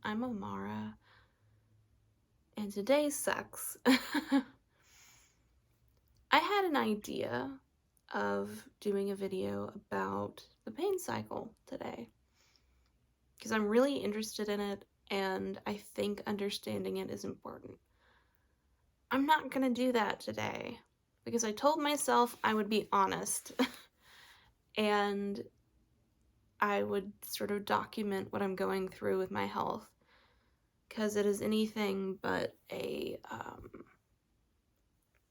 I'm Amara, and today sucks. I had an idea of doing a video about the pain cycle today because I'm really interested in it and I think understanding it is important. I'm not gonna do that today because I told myself I would be honest and I would sort of document what I'm going through with my health because it is anything but a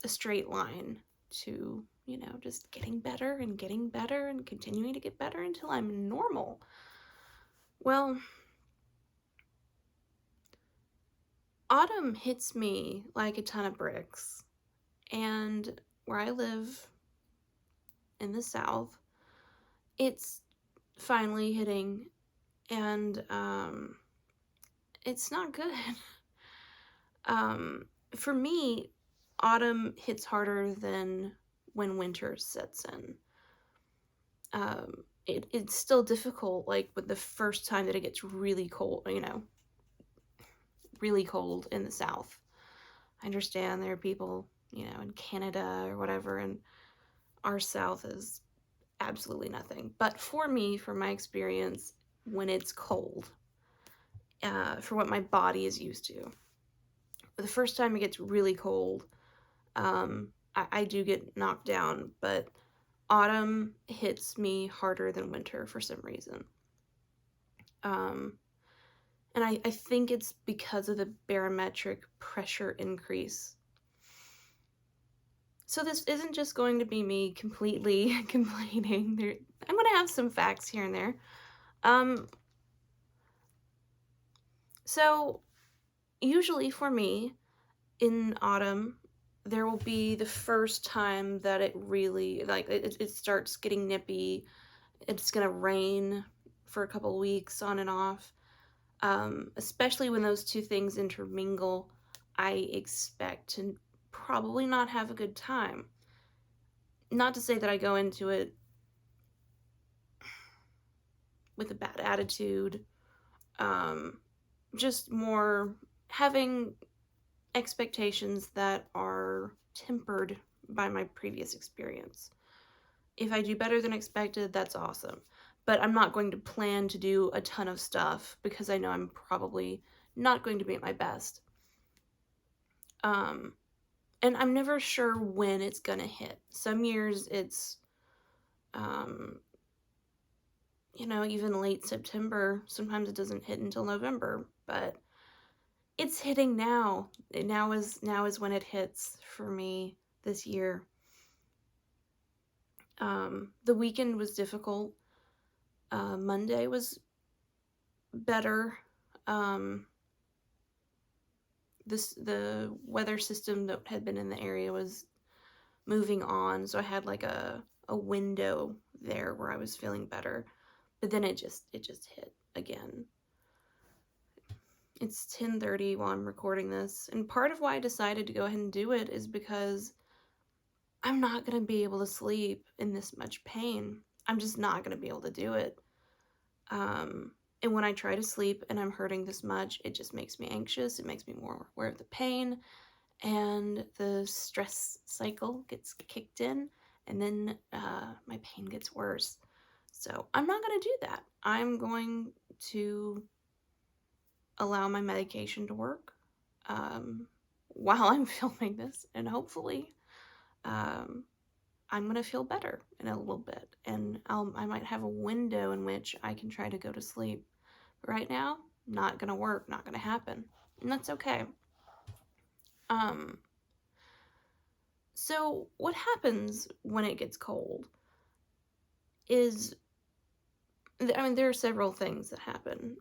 straight line to, just getting better and continuing to get better until I'm normal. Well, autumn hits me like a ton of bricks. And where I live in the South, it's finally hitting, and it's not good. For me, autumn hits harder than when winter sets in. It's still difficult, like with the first time that it gets really cold, really cold in the South. I understand there are people, in Canada or whatever, and our South is absolutely nothing. But for me, from my experience, when it's cold, for what my body is used to, the first time it gets really cold, I do get knocked down, but autumn hits me harder than winter for some reason. And I think it's because of the barometric pressure increase. So this isn't just going to be me completely complaining. I'm going to have some facts here and there. So usually for me, in autumn, there will be the first time that it really, like, it starts getting nippy. It's going to rain for a couple weeks on and off. Especially when those two things intermingle, I expect to probably not have a good time. Not to say that I go into it with a bad attitude, just more having expectations that are tempered by my previous experience. If I do better than expected, that's awesome. But I'm not going to plan to do a ton of stuff because I know I'm probably not going to be at my best. And I'm never sure when it's gonna hit. Some years it's, even late September. Sometimes it doesn't hit until November, but it's hitting now. Now is when it hits for me this year. The weekend was difficult. Monday was better. The weather system that had been in the area was moving on, so I had like a window there where I was feeling better. But then it just hit again. It's 10:30 while I'm recording this, and part of why I decided to go ahead and do it is because I'm not going to be able to sleep in this much pain. I'm just not going to be able to do it. And when I try to sleep and I'm hurting this much, it just makes me anxious. It makes me more aware of the pain, and the stress cycle gets kicked in, and then my pain gets worse. So I'm not going to do that. I'm going to allow my medication to work while I'm filming this, and hopefully I'm going to feel better in a little bit, and I might have a window in which I can try to go to sleep. But right now, not going to work, not going to happen, and that's okay. So what happens when it gets cold is, there are several things that happen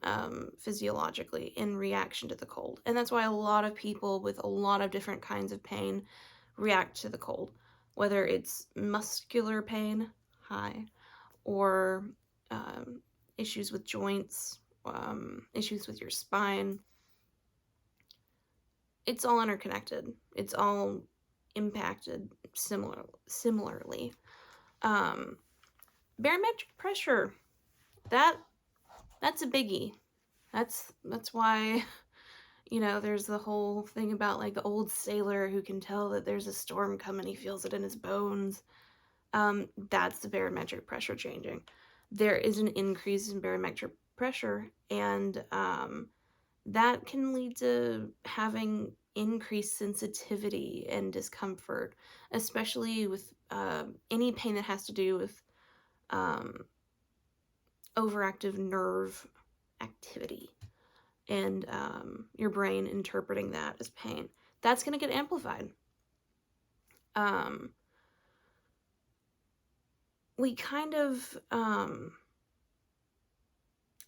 physiologically in reaction to the cold. And that's why a lot of people with a lot of different kinds of pain react to the cold, whether it's muscular pain, or issues with joints, issues with your spine. It's all interconnected. It's all impacted similarly. Barometric pressure, that's a biggie. That's why, there's the whole thing about like the old sailor who can tell that there's a storm coming, he feels it in his bones. That's the barometric pressure changing. There is an increase in barometric pressure, and that can lead to having increased sensitivity and discomfort, especially with any pain that has to do with um, overactive nerve activity and your brain interpreting that as pain. That's going to get amplified. Um, we kind of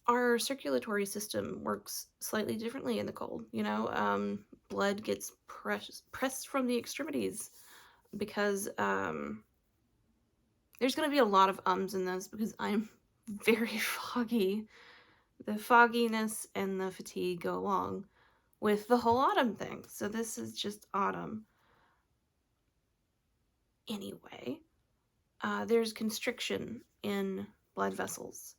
our circulatory system works slightly differently in the cold. Blood gets pressed from the extremities because there's going to be a lot of ums in this because I'm very foggy. The fogginess and the fatigue go along with the whole autumn thing. So this is just autumn. Anyway, there's constriction in blood vessels,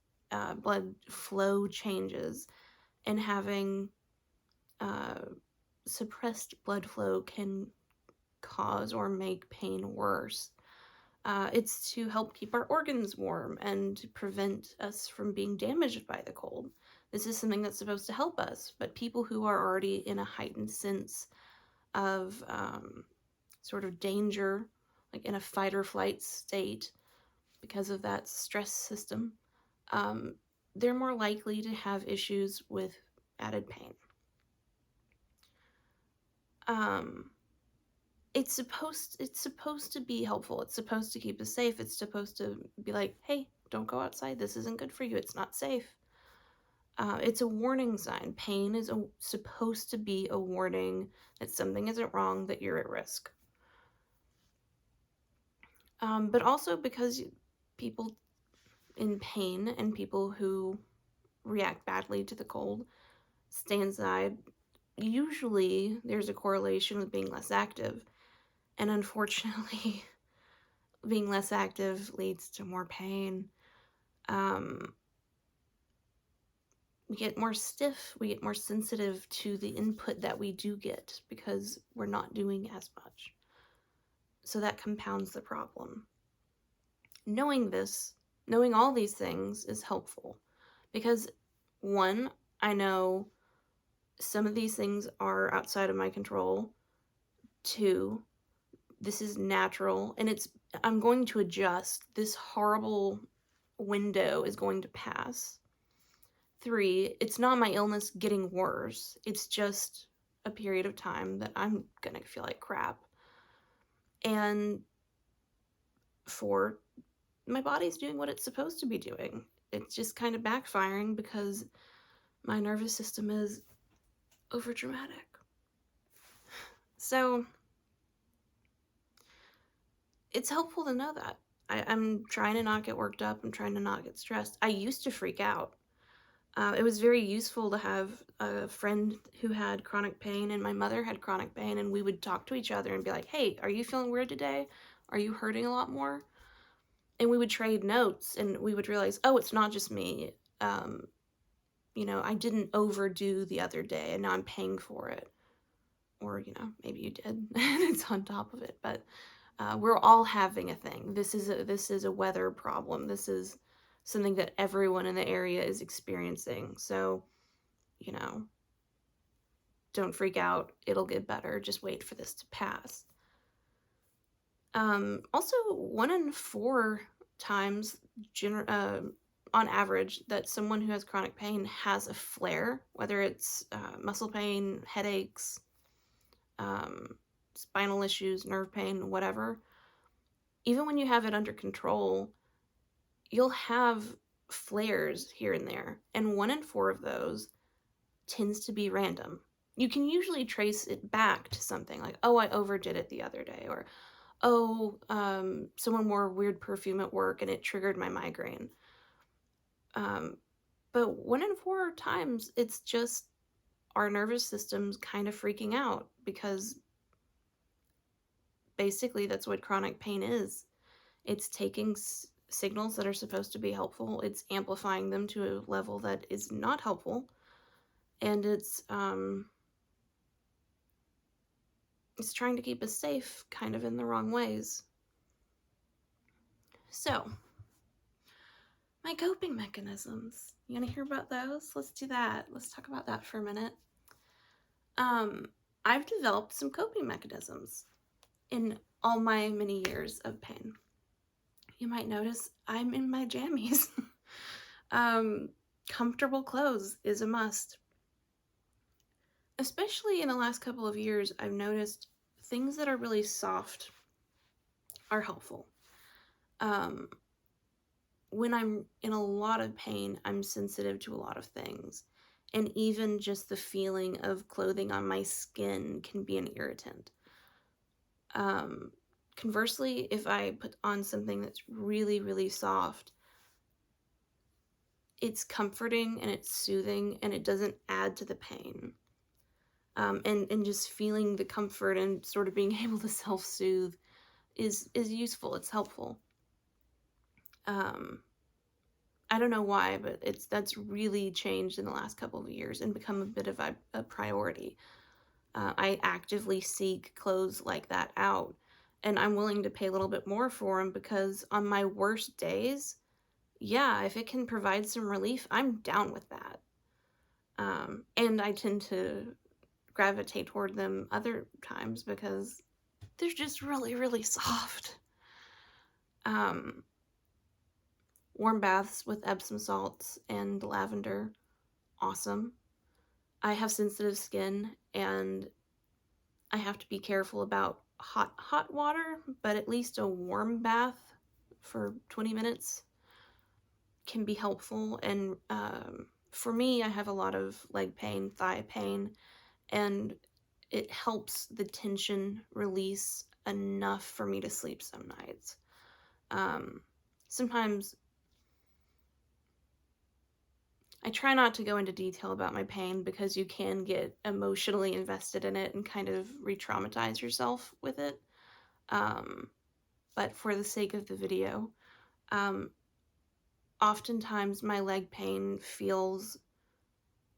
blood flow changes, and having suppressed blood flow can cause or make pain worse. It's to help keep our organs warm and prevent us from being damaged by the cold. This is something that's supposed to help us, but people who are already in a heightened sense of sort of danger, like in a fight or flight state because of that stress system, they're more likely to have issues with added pain. It's supposed to be helpful. It's supposed to keep us safe. It's supposed to be like, hey, don't go outside. This isn't good for you. It's not safe. It's a warning sign. Pain is supposed to be a warning that something isn't wrong, that you're at risk. But also because people in pain and people who react badly to the cold stay inside, usually there's a correlation with being less active. And unfortunately, being less active leads to more pain. We get more stiff, we get more sensitive to the input that we do get because we're not doing as much. So that compounds the problem. Knowing this, knowing all these things is helpful because, one, I know some of these things are outside of my control. Two, this is natural and I'm going to adjust. This horrible window is going to pass. 3, it's not my illness getting worse. It's just a period of time that I'm gonna feel like crap. And 4, my body's doing what it's supposed to be doing. It's just kind of backfiring because my nervous system is overdramatic. So it's helpful to know that. I'm trying to not get worked up. I'm trying to not get stressed. I used to freak out. It was very useful to have a friend who had chronic pain, and my mother had chronic pain, and we would talk to each other and be like, hey, are you feeling weird today? Are you hurting a lot more? And we would trade notes, and we would realize, oh, it's not just me. I didn't overdo the other day, and now I'm paying for it. Or, maybe you did, and it's on top of it. But we're all having a thing. This is a weather problem. This is something that everyone in the area is experiencing. So, don't freak out. It'll get better. Just wait for this to pass. Also, 1 in 4 times, on average, that someone who has chronic pain has a flare, whether it's muscle pain, headaches, spinal issues, nerve pain, whatever. Even when you have it under control, you'll have flares here and there, and 1 in 4 of those tends to be random. You can usually trace it back to something like, oh, I overdid it the other day, or oh, someone wore weird perfume at work and it triggered my migraine. But 1 in 4 times, it's just our nervous system's kind of freaking out because basically that's what chronic pain is. It's taking signals that are supposed to be helpful. It's amplifying them to a level that is not helpful. and it's trying to keep us safe, kind of in the wrong ways. So, my coping mechanisms. You want to hear about those? Let's do that. Let's talk about that for a minute. I've developed some coping mechanisms in all my many years of pain. You might notice I'm in my jammies. Comfortable clothes is a must. Especially in the last couple of years, I've noticed things that are really soft are helpful. When I'm in a lot of pain, I'm sensitive to a lot of things. And even just the feeling of clothing on my skin can be an irritant. Conversely, if I put on something that's really, really soft, it's comforting and it's soothing and it doesn't add to the pain. And just feeling the comfort and sort of being able to self-soothe is useful. It's helpful. I don't know why, but that's really changed in the last couple of years and become a bit of a priority. I actively seek clothes like that out, and I'm willing to pay a little bit more for them because on my worst days, yeah, if it can provide some relief, I'm down with that. And I tend to gravitate toward them other times because they're just really, really soft. Warm baths with Epsom salts and lavender, awesome. I have sensitive skin and I have to be careful about hot water, but at least a warm bath for 20 minutes can be helpful. And for me, I have a lot of leg pain, thigh pain, and it helps the tension release enough for me to sleep some nights. Sometimes I try not to go into detail about my pain because you can get emotionally invested in it and kind of re-traumatize yourself with it. But for the sake of the video, oftentimes my leg pain feels,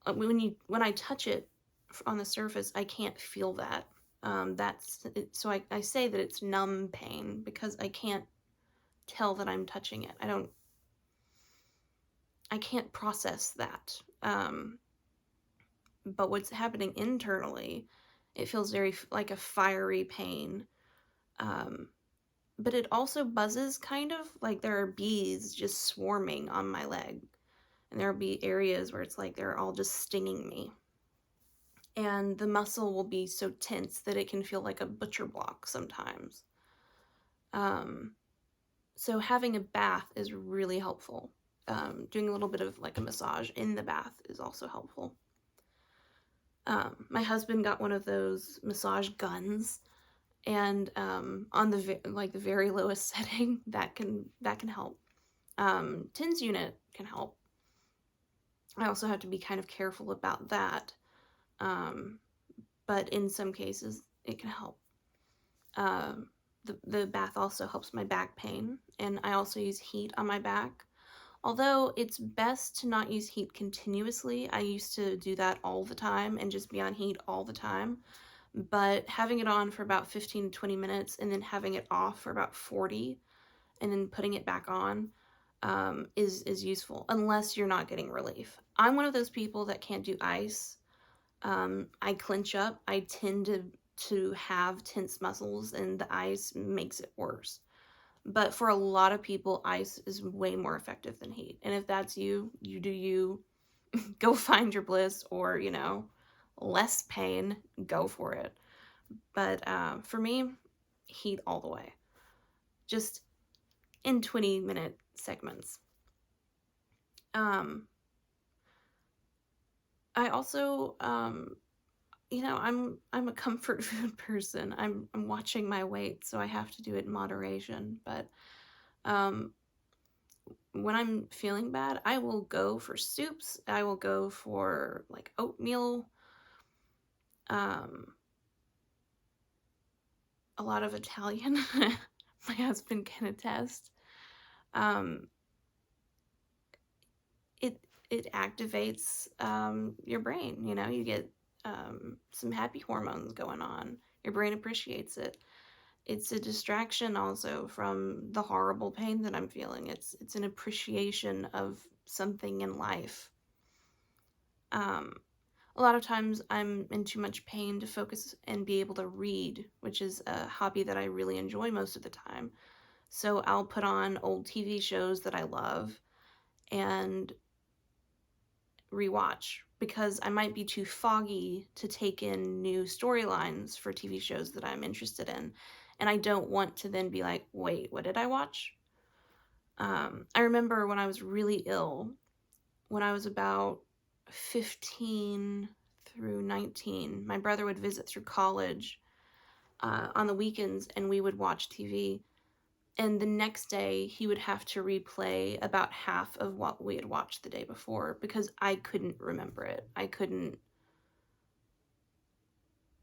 when I touch it on the surface, I can't feel that. That's it, so I say that it's numb pain because I can't tell that I'm touching it. I can't process that. But what's happening internally, it feels very like a fiery pain. But it also buzzes, kind of like there are bees just swarming on my leg. And there'll be areas where it's like they're all just stinging me. And the muscle will be so tense that it can feel like a butcher block sometimes. So having a bath is really helpful. Doing a little bit of like a massage in the bath is also helpful. My husband got one of those massage guns, and on the very lowest setting, that can help. TENS unit can help. I also have to be kind of careful about that, but in some cases it can help. The bath also helps my back pain, and I also use heat on my back. Although it's best to not use heat continuously. I used to do that all the time and just be on heat all the time. But having it on for about 15 to 20 minutes and then having it off for about 40 and then putting it back on is useful, unless you're not getting relief. I'm one of those people that can't do ice. I clench up. I tend to have tense muscles, and the ice makes it worse. But for a lot of people, ice is way more effective than heat. And if that's you, you do you. Go find your bliss, or, less pain, go for it. But for me, heat all the way. Just in 20-minute segments. I also, I'm a comfort food person. I'm watching my weight, so I have to do it in moderation. But when I'm feeling bad, I will go for soups. I will go for like oatmeal. A lot of Italian. My husband can attest. It it activates your brain. You know, you get some happy hormones going on. Your brain appreciates it. It's a distraction also from the horrible pain that I'm feeling. It's an appreciation of something in life. Um, a lot of times I'm in too much pain to focus and be able to read, which is a hobby that I really enjoy most of the time. So I'll put on old TV shows that I love and rewatch because I might be too foggy to take in new storylines for TV shows that I'm interested in. And I don't want to then be like, wait, what did I watch? I remember when I was really ill, when I was about 15 through 19, my brother would visit through college on the weekends and we would watch TV. And the next day, he would have to replay about half of what we had watched the day before because I couldn't remember it.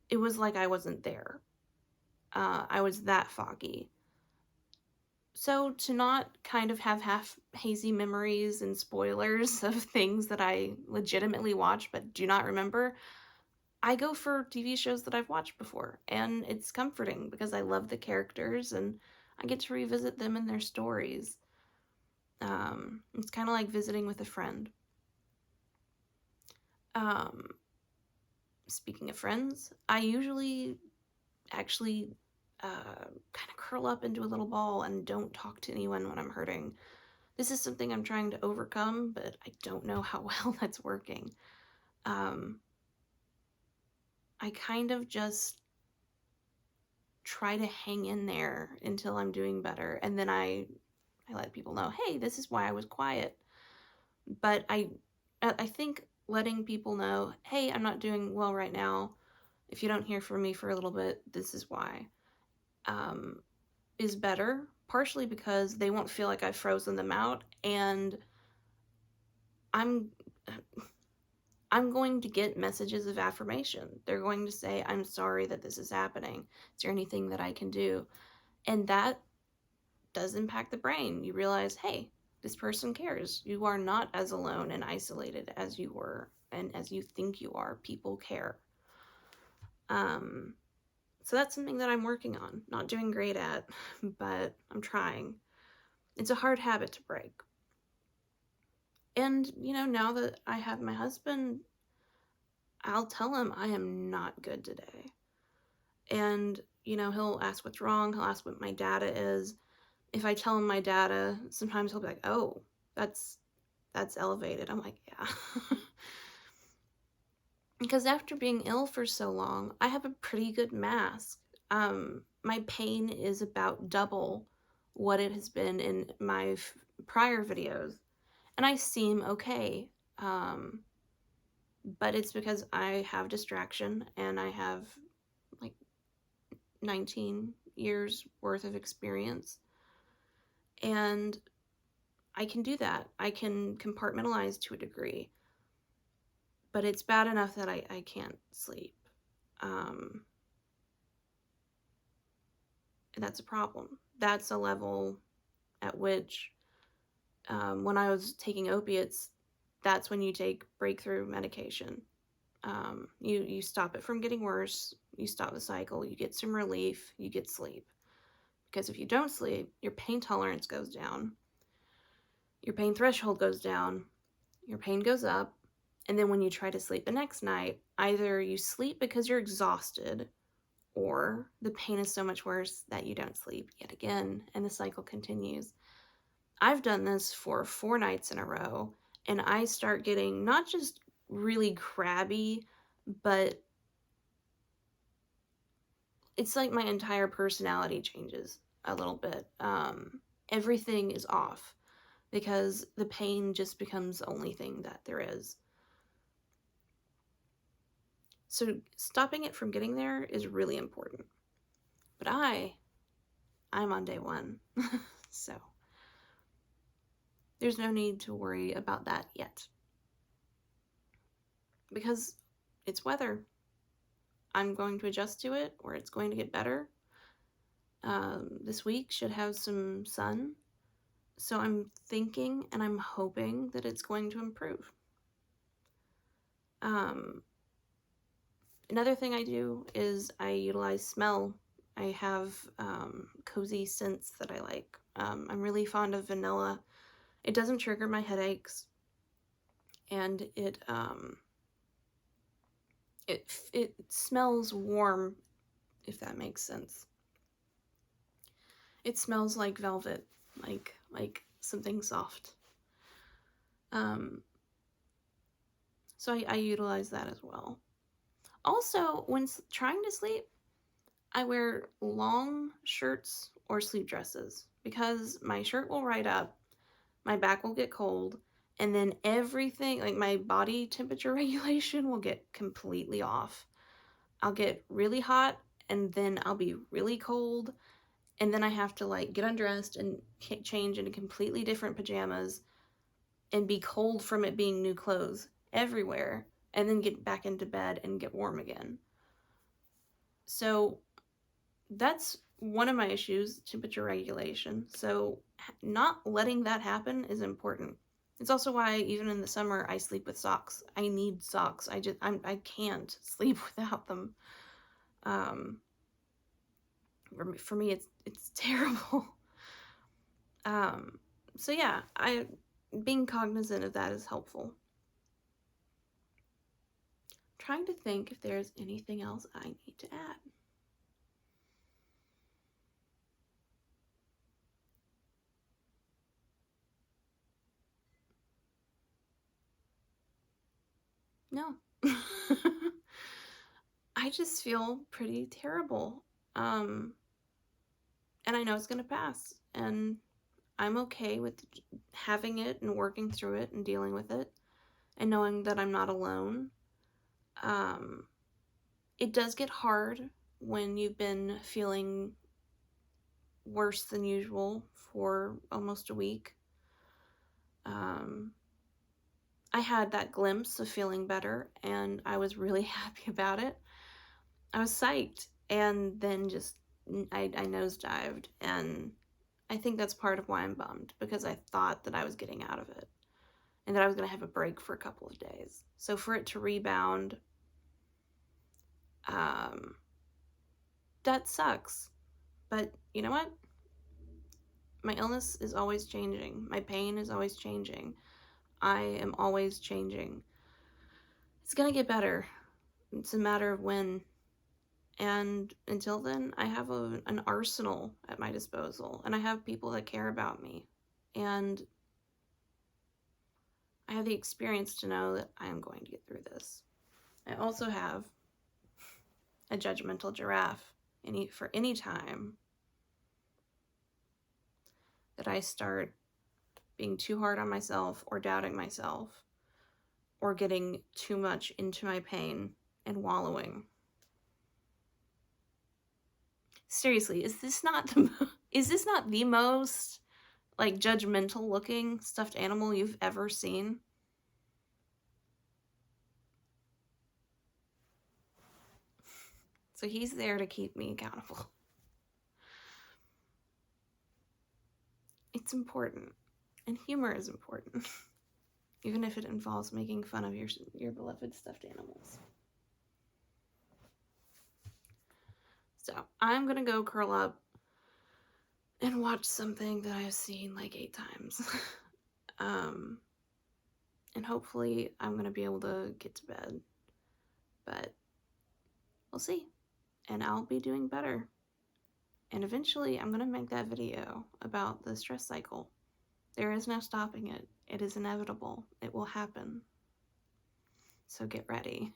It was like I wasn't there. I was that foggy. So to not kind of have half hazy memories and spoilers of things that I legitimately watch but do not remember, I go for TV shows that I've watched before. And it's comforting because I love the characters and I get to revisit them and their stories. It's kind of like visiting with a friend. Um, Speaking of friends, I usually actually kind of curl up into a little ball and don't talk to anyone when I'm hurting. This is something I'm trying to overcome, but I don't know how well that's working. Um, I kind of just try to hang in there until I'm doing better, and then I let people know, hey, this is why I was quiet. But I think letting people know, hey, I'm not doing well right now. If you don't hear from me for a little bit, this is why. Um, is better, partially because they won't feel like I've frozen them out, and I'm I'm going to get messages of affirmation. They're going to say, I'm sorry that this is happening. Is there anything that I can do? And that does impact the brain. You realize, hey, this person cares. You are not as alone and isolated as you were and as you think you are. People care. Um, so that's something that I'm working on. Not doing great at, but I'm trying. It's a hard habit to break. And, you know, now that I have my husband, I'll tell him I am not good today. And, you know, he'll ask what's wrong. He'll ask what my data is. If I tell him my data, sometimes he'll be like, oh, that's elevated. I'm like, yeah. Because after being ill for so long, I have a pretty good mask. My pain is about double what it has been in my prior videos. And I seem okay. But it's because I have distraction and I have like 19 years worth of experience. And I can do that. I can compartmentalize to a degree. But it's bad enough that I can't sleep. And that's a problem. That's a level at which, when I was taking opiates, that's when you take breakthrough medication. You stop it from getting worse, you stop the cycle, you get some relief, you get sleep. Because if you don't sleep, your pain tolerance goes down, your pain threshold goes down, your pain goes up, and then when you try to sleep the next night, either you sleep because you're exhausted, or the pain is so much worse that you don't sleep yet again, and the cycle continues. I've done this for 4 nights in a row, and I start getting not just really crabby, but it's like my entire personality changes a little bit. Everything is off because the pain just becomes the only thing that there is. So stopping it from getting there is really important. But I'm on day 1. So there's no need to worry about that yet. Because it's weather. I'm going to adjust to it, or it's going to get better. This week should have some sun. So I'm thinking and I'm hoping that it's going to improve. Um, Another thing I do is I utilize smell. I have cozy scents that I like. I'm really fond of vanilla. It doesn't trigger my headaches, and it smells warm, if that makes sense. It smells like velvet, like something soft. So I utilize that as well. Also, when trying to sleep, I wear long shirts or sleep dresses because my shirt will ride up, my back will get cold, and then everything, like my body temperature regulation, will get completely off. I'll get really hot, and then I'll be really cold, and then I have to like get undressed and change into completely different pajamas and be cold from it being new clothes everywhere, and then get back into bed and get warm again. So that's one of my issues, temperature regulation. So not letting that happen is important. It's also why even in the summer I sleep with socks. I need socks. I can't sleep without them. For me it's terrible. So yeah, being cognizant of that is helpful. Trying to think if there's anything else I need to add. No. I just feel pretty terrible. And I know it's going to pass. And I'm okay with having it and working through it and dealing with it and knowing that I'm not alone. It does get hard when you've been feeling worse than usual for almost a week. I had that glimpse of feeling better, and I was really happy about it. I was psyched, and then just I nosedived, and I think that's part of why I'm bummed, because I thought that I was getting out of it and that I was going to have a break for a couple of days. So for it to rebound, that sucks. But you know what? My illness is always changing. My pain is always changing. I am always changing. It's going to get better. It's a matter of when. And until then, I have an arsenal at my disposal, and I have people that care about me. And I have the experience to know that I am going to get through this. I also have a judgmental giraffe for any time that I start being too hard on myself or doubting myself or getting too much into my pain and wallowing. Seriously, is this not the most like judgmental looking stuffed animal you've ever seen? So he's there to keep me accountable. It's important, and humor is important, even if it involves making fun of your beloved stuffed animals. So I'm gonna go curl up and watch something that I've seen like 8 times. And hopefully I'm gonna be able to get to bed. But we'll see. And I'll be doing better. And eventually I'm gonna make that video about the stress cycle. There is no stopping it. It is inevitable. It will happen. So get ready.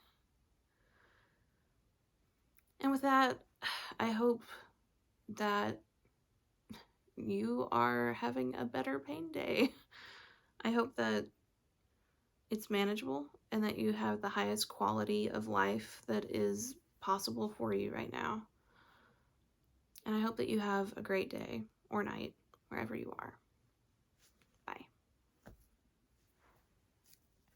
And with that, I hope that you are having a better pain day. I hope that it's manageable and that you have the highest quality of life that is possible for you right now. And I hope that you have a great day or night wherever you are.